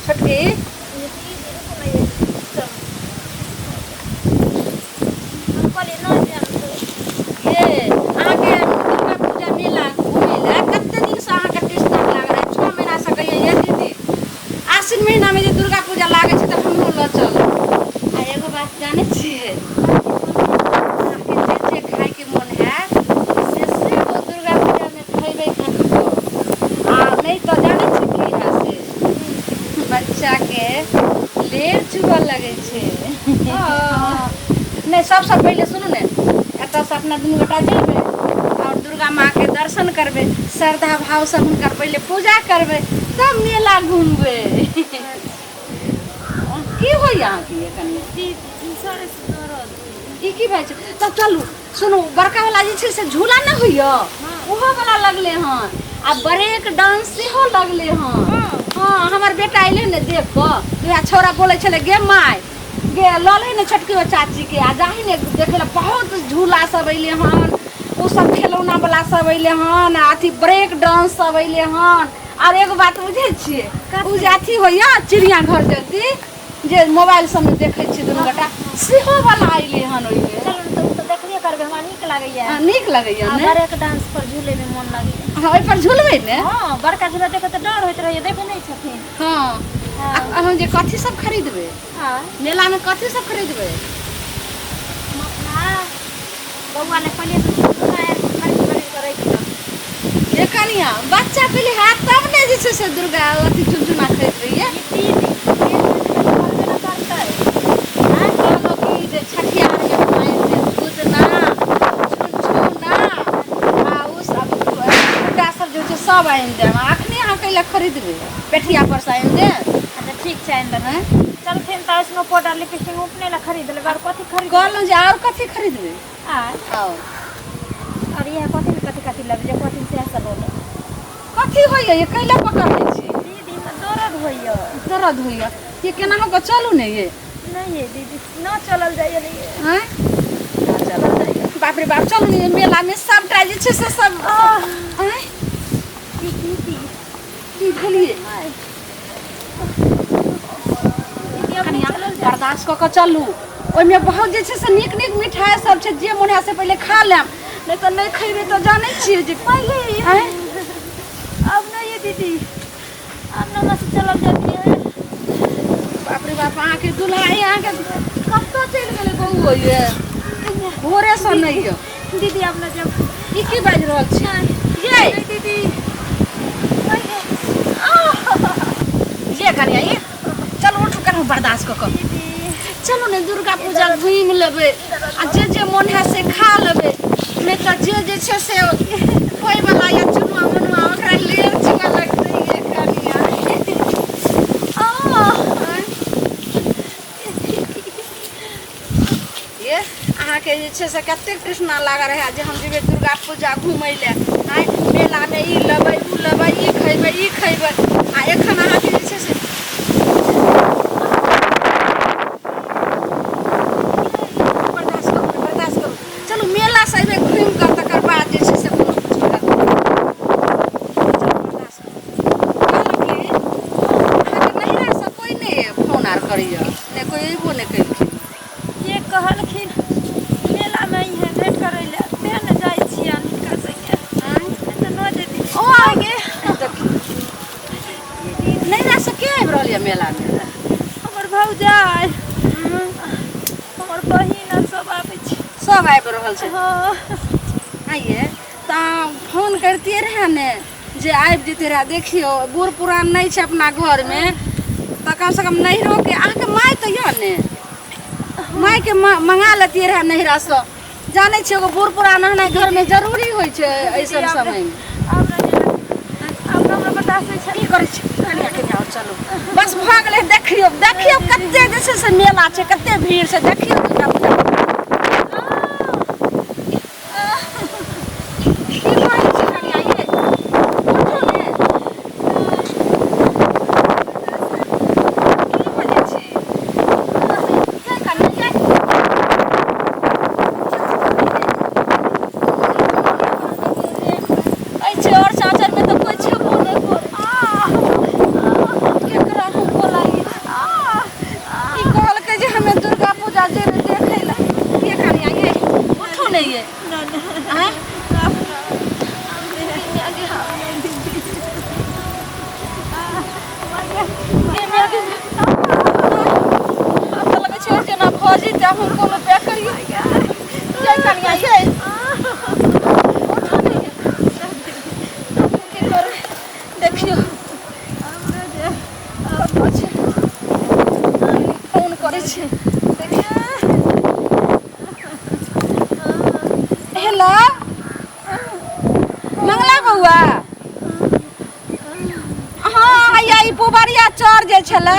छोटकी ये अहाँ के दुर्गा पूजा मेला घूमे ला कते दिन से अहाँ के टेस्ट लाग रहा है 6 महीना से कहिए ये दीदी आश्विन महीना में जे दुर्गा पूजा लागे छै त हमहु ल चल आ एगो बात जाने छियै अहाँ के जे खाए के मन है से वो दुर्गा पूजा में खइबे खातिर आ नहीं तो जाने छी की है से बच्चा के लेर चुबल लगे छे नहीं सबसे पहले सुनू ने एतऽ से अपना दुनू गोटा जेबे और दुर्गा माँ के दर्शन करबे श्रद्धा भाव से हुनकर पहले पूजा करबे तब मेला घूमबे की होई यहाँ की कनी ई की भाई छै तब चलू सुनू बड़का वाला जे छै से झूला न होइयो ओहो वाला लगले हन आ ब्रेक डांस सेहो लगले हन हां हमर बेटा आइले ने देख क या छोरा बोले छले गे माय गे लले ने छोटकी चाची के आ जाही ने देखे ला बहुत झूला सब अइले हन ओ सब खिलौना वाला सब अइले हन अथी ब्रेक डांस सब अइले हन और एगो बात बुझे छिए उ जे अथी होइया चिड़िया घर जल्दी जे मोबाइल सब में देखे छी दुनू गोटा सेहो वाला अइले हन ओइमे चलो तो देखलिए करबे हमरा नीक लागैया नीक लगैया ने ब्रेक डांस पर झूले में मन लागैया हां ओइ पर झूलबै ने हां बड़का झूला देखे त डर होइत रहैया देखे नहीं छथिन हां हम जे कथि सब खरीदबे हां मेला में कथि सब खरीदबे हां बउआ ने पहले खरीद करे छी ये कनिया बच्चा पहले हाथ तब ने जे छै से दुर्गा अथी चुनचुना खरीद रही है सब आइन दे अखने अहाँ कैला खरीदबे पेठिया पर से आइन दे अच्छा ठीक छै आइन दे चल फिर त स्नो पाउडर लिपस्टिक अपने ला खरीद ले बार कथि खरीद कहलौ जे और कथि खरीदबे आओ और ये कथि लेबे जे कथि से सब बोले कथि होइया ये कैला पकड़ लै छी दीदी में दर्द होइया ये केना हो के चलू ने ये नहीं ये दीदी ना चलल जाइए नहीं हैं ना चलल जाइए बाप रे बाप चलू ने मेला में सबटा जे छै से सब हैं की भेलिए बर्दाश्त क के चलू ओइमे बहुत जे छै से नीक नीक मिठाई सब छै जे मोन है से पहले खा लेम नहीं तो नहीं खइबे तो जाने छिए जे पहले हैं अब नहीं ये दीदी अब ना मत चलल जाती है बाप रे बाप अहाँ के दुल्हा अहाँ के कब तो चल गेले बहू ये भोरे से नहीं है दीदी अब ना जब ई की बाज रहल छी ये दीदी ये कनिया ये चलो उठ कर बर्दाश्त क के चलो ने दुर्गा पूजा घूम लेबे आ जे मन है से खा लेबे नहीं तो जे छै से कोई वाला या चुनुआ मनुआ ओकरा ले चिका लगतै ये कनिया ये अहाँ के जे छै से कते कृष्णा लाग रहा है जे हम जेबे दुर्गा पूजा घूमै ले हाय मेला में ई लेबै उ लेबै ई खइबै आ एखन अहाँ के जे छै से बर्दाश्त करू चलू मेला से एबे घूम कर तकर बाद जे छै से कोनो कुछ नहिरा से कोई नहीं फोन आर करिया ने कोई अइबो ने कइलखिन ये कहलखिन मेला में ही है भेंट करे ले ते न जाय छी अनिका संगे त न दीदी ओ आगे नहिरा से के आबि रहल है मेला में हमर भौजाई हमर बहिन सब आबै छी सब आबि रहल छै हां आइए तो फोन करते रहे ने जे आबि जेते रहे देखियो बूढ़ पुरान नहीं छै अपना घर में तो कम से कम नहिरो के अहाँ के माय तो या ने माय के मंगा लेती रहे नहिरा से जाने छिए एगो बूढ़ पुरान रहना घर में जरूरी होय छै ऐसन समय में अब हमरा बता छै की करै छी कनिया के जाओ चलो बस भ गेलै देखियो कते जे छै से मेला छै कते भीड़ छै देखियो दुर्गा पूजा और चाचर में तो कोई छेबो नहीं कर केकरा हम अब तो लगे छे जेना भौजी ते हम कोनो पे करियो जय कनिया ये देखियो फोन करे छे हेलो मंगला बउआ हाँ आई पुबरिया चढ़ जे छला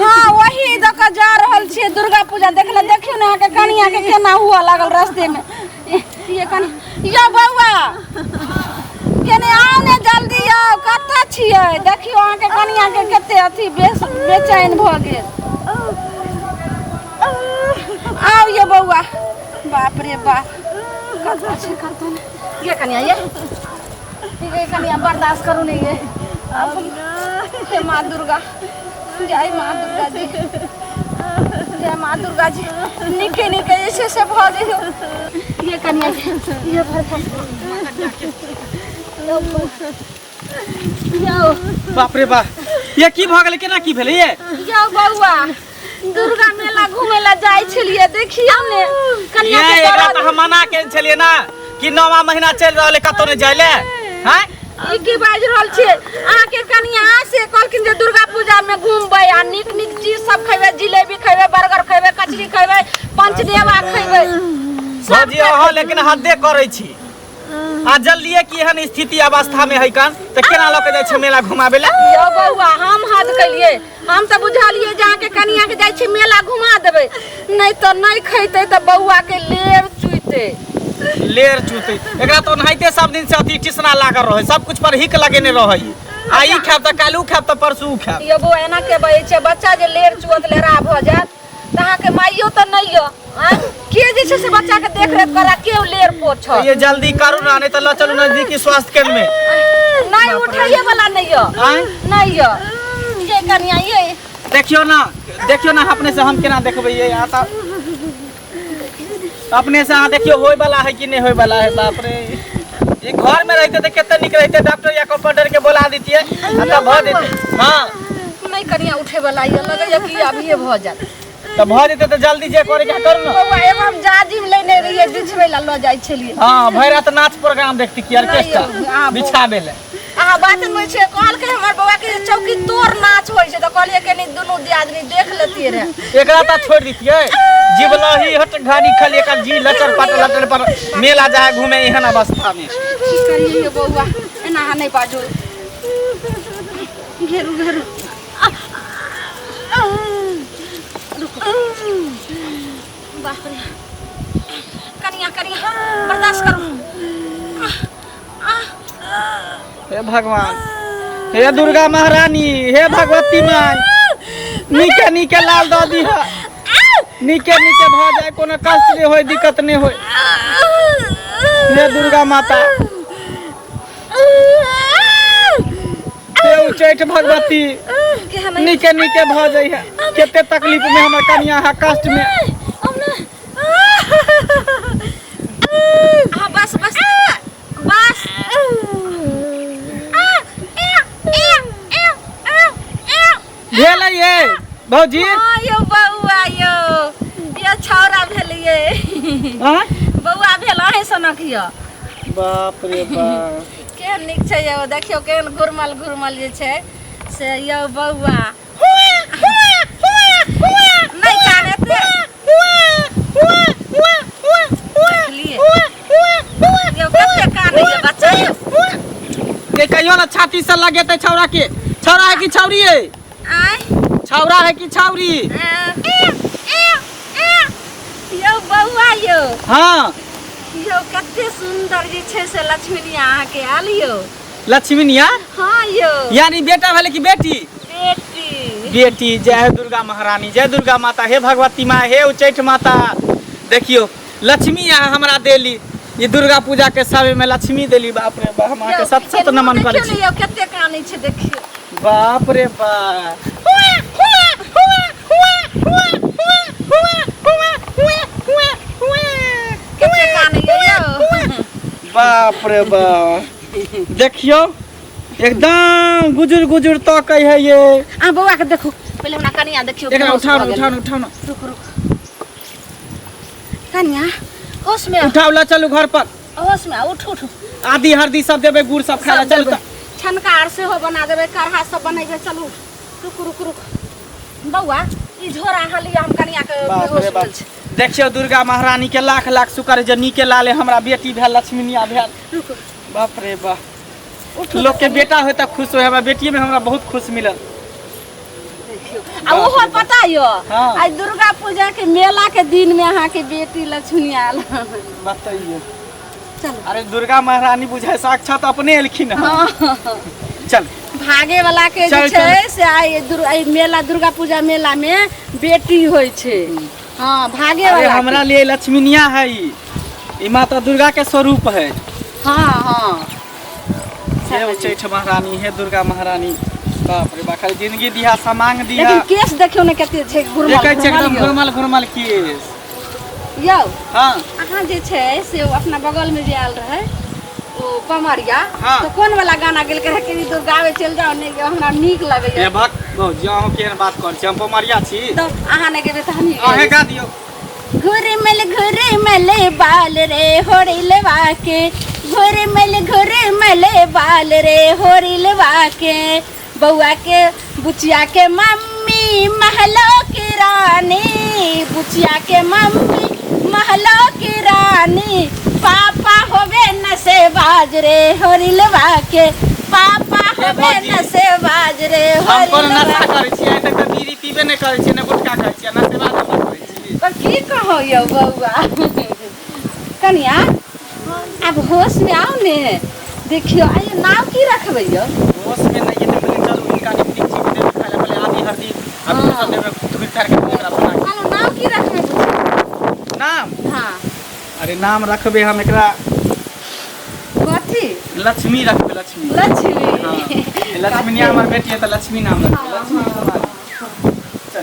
हाँ वही दक जा रहल छे दुर्गा पूजा देखला देखियो ना के कनिया के केना हुआ लागल रास्ते में ये कनी या बउआ केने आओ ने जल्दी आओ कत्ता छिए देखियो अहाँ के कनिया के कते अथी बेचैन भ गेल आओ ये बउआ बाप रे बाप कत्ता छी कत्ता ये कनिया ये कनिया बर्दाश्त करू नहीं ये हे माँ दुर्गा जय माँ दुर्गा जी जय माँ दुर्गा जी निके निके ऐसे से भागे ये कनिया ये बाप रे बाप ये की भ गेलै केना की भेलै ये यो बउआ दुर्गा मेला घूमे ला जाय छलिए देखियो ने कनिया ये के एकरा त हम मना के छलिए ना कि 9वां महीना चल रहल है कतो ने जाइले हैं ई की बाज रहल छे अहाँ के कनिया से कहलखिन जे दुर्गा पूजा में घूमबै आ निक निक चीज सब खैबे जिलेबी खैबे बर्गर खैबे कचरी खैबे पंचदेवा खैबे सब जी हो लेकिन हद्दे करै छी आ जल्दीए की एहन स्थिति अवस्था में है कान त केना ल के जाय छै मेला घुमाबे ले यो बउआ हम हद कलिए हम त बुझालिए जे अहाँ के कनिया के जाय छै मेला घुमा देबै नहीं त नहीं खैते त बउआ के लेर चुइते लेर चूते एकरा तो नहाइते सब दिन से अथी टिसना लागल रहे सब कुछ पर हिक लगेने रहे आ ई खाब त कालू खाब त परसू खाब यो बो एना के बहे छै बच्चा जे लेर चुअत लेरा भ जात त अहाँ के माइयो त नहीं यो के जे छै से बच्चा के देख रेख करा के लेर पोछ ये जल्दी करू ना नहीं त ल चलू नजदीकी स्वास्थ्य केंद्र में नहीं उठाइए वाला नहीं यो नहीं यो ये कनिया ये देखियो ना अपने से हम केना देखबै ये यहाँ त अपने से देखियो होय वाला है कि नहीं होय वाला है बाप रे ये घर में रहते तो कितने निक रहते डॉक्टर या कंपाउंडर के बुला दीजिए तब भ देते हां नहीं कनिया उठे वाला ये लगे कि अब ये भ जात तब भ देते तो जल्दी जे करे क्या करू ना बउआ एवं जाजिम लेने रहिए बिछवे ला ल जाय छलिए हां भैर रात नाच प्रोग्राम देखती की ऑर्केस्ट्रा बिछाबे ले आ बात में छे कहल के हमर बउआ के चौकी तोर नाच होय छे त कहलिए के नहीं दुनु दियादनी देख लेती रे एकरा त छोड़ दीतिए जीवलही हट घानी खाली एक जी लचर पटल पर मेला जाए घूमे एहन अवस्था में की करिए ये बउआ एना नहीं बाजो घेरू घेरू बाप रे कनिया बर्दाश्त करो हे भगवान हे दुर्गा महारानी हे भगवती माँ नीके नीके लाल दऽ दी नीके नीके भ जाए कोनो कष्ट नहीं होय दिक्कत नहीं होय हे दुर्गा माता हे उच्चैठ भगवती नीके नीके भ जाए है केते तकलीफ में हमर कन्या है कष्ट में बस बस बस भेलै ये भौजी यो बउआ यो ये छौरा भेलिए हां बउआ भेल अहे सनक यो बाप रे बाप के निक छै यो देखियो केहन घुरमल जे छै से यो बउआ नहीं काने ते यो कते काने ये बच्चा के कहियो ना छाती से लगेते छौरा के छौरा है कि छौरी है आय छौरा है कि छौरी यो बउआ यो हां यो कते सुंदर जे छै से लक्ष्मीनिया अहाँ के आल यो लक्ष्मीनिया हां यो यानी बेटा भेले कि बेटी बेटी जय दुर्गा महारानी जय दुर्गा माता हे भगवती माँ हे उच्चैठ माता देखियो लक्ष्मी यहाँ हमरा देली ये दुर्गा पूजा के समय में लक्ष्मी देली बाप रे बाप माँ के सत सत नमन करे छी कते कानै छै देखियो बाप रे बाप कते कानै यो बाप रे बाप देखियो एकदम गुजुर गुजुर तो कही है ये। आ बउआ के देखो पहले हमरा कनिया देखियो एकरा बेहोश उठाओ भऽ ना, गेल। उठाओ ना, उठाओ ना। रुक कनिया होश में उठाओ ला चलू घर पर। होश में उठ आदि हरदी सब देबे, गुड़ सब खाए ला सब चलू देबै। त। छनकार से हो बना देबे, काढ़ा सब बनेबे। चलू रुक बउआ ई झोरा हलिया हम कनिया के बाप बेहोश रे बाप। भेल छै। देखियो दुर्गा महारानी के लाख लाख शुक्र जे नीके लाले हमरा बेटी भेल, लक्ष्मीनिया भेल। रुक बाप रे बाप। उठ लोग के बेटा होय त खुश होय, हमरा बेटी में हमरा बहुत खुश मिलल। आ ओहो पता यो हाँ। आज दुर्गा पूजा के मेला के दिन में अहाँ के बेटी लक्ष्मी आयल। बताइए। चलो अरे दुर्गा महारानी बुझाए साक्षात अपने एलखिन हँ। हाँ। चल भागे वाला के जे चल, छै से आई मेला दुर्गा पूजा मेला में बेटी होय छै। हाँ भागे अरे वाला हमरा लिए लक्ष्मीनिया है ई माता दुर्गा के स्वरूप है। हाँ हे उच्चैठ महारानी, हे दुर्गा महारानी। बाप रे बाप, खाली जिंदगी दिया, समांग दिया। लेकिन केस देखियो ने कते छै देखै छै एकदम घुरमल घुरमल घुरमल केस। यौ हाँ अहाँ जे छै से अपना बगल में जे आयल रहे ओ कमरिया हाँ। तो कोन वाला गाना गेल रहे कि दुर्गावे चल जाओ ने हमरा नीक हे लगैया भक जाओ केहन बात कर छी, हम पमरिया छी। तो अहाँ ने गेबे त हम अहे गा दियो। घुरे मले बाल रे होड़ी लेवा के, घुरे मले बाल रे होड़ी लेवा के, बउआ के बुचिया के मम्मी महलो की रानी, बुचिया के मम्मी महलो की रानी, पापा होवे नशे बाज रे होड़ी लेवा के, पापा होवे नशे बाज रे हम होड़ी कोन नशा लेवा करै छी, आइ तक त बीड़ी पीबे नै करै छी, ने गुटखा खाइ छी, ना सेवा नै करै छी। पर की कहो यौ बउआ कनिया अब होश में आओ ने। देखियो आइए नाम की रखबै यौ? होश में नहीं है, पहले चलू इनका ने पीछे में देवे खाए ला, पहले आदि हरदी अब हाँ। सब देवे तुर कर के एकरा बना के। हेलो नाम की रखबै बुझियो? नाम हाँ अरे नाम रखबे हम एकरा कथी? लक्ष्मी रखबे, लक्ष्मी। लक्ष्मी। हाँ लक्ष्मीनिया हमर बेटी है त लक्ष्मी नाम रखबे। हाँ, लक्ष्मी हाँ। कुमारी। चल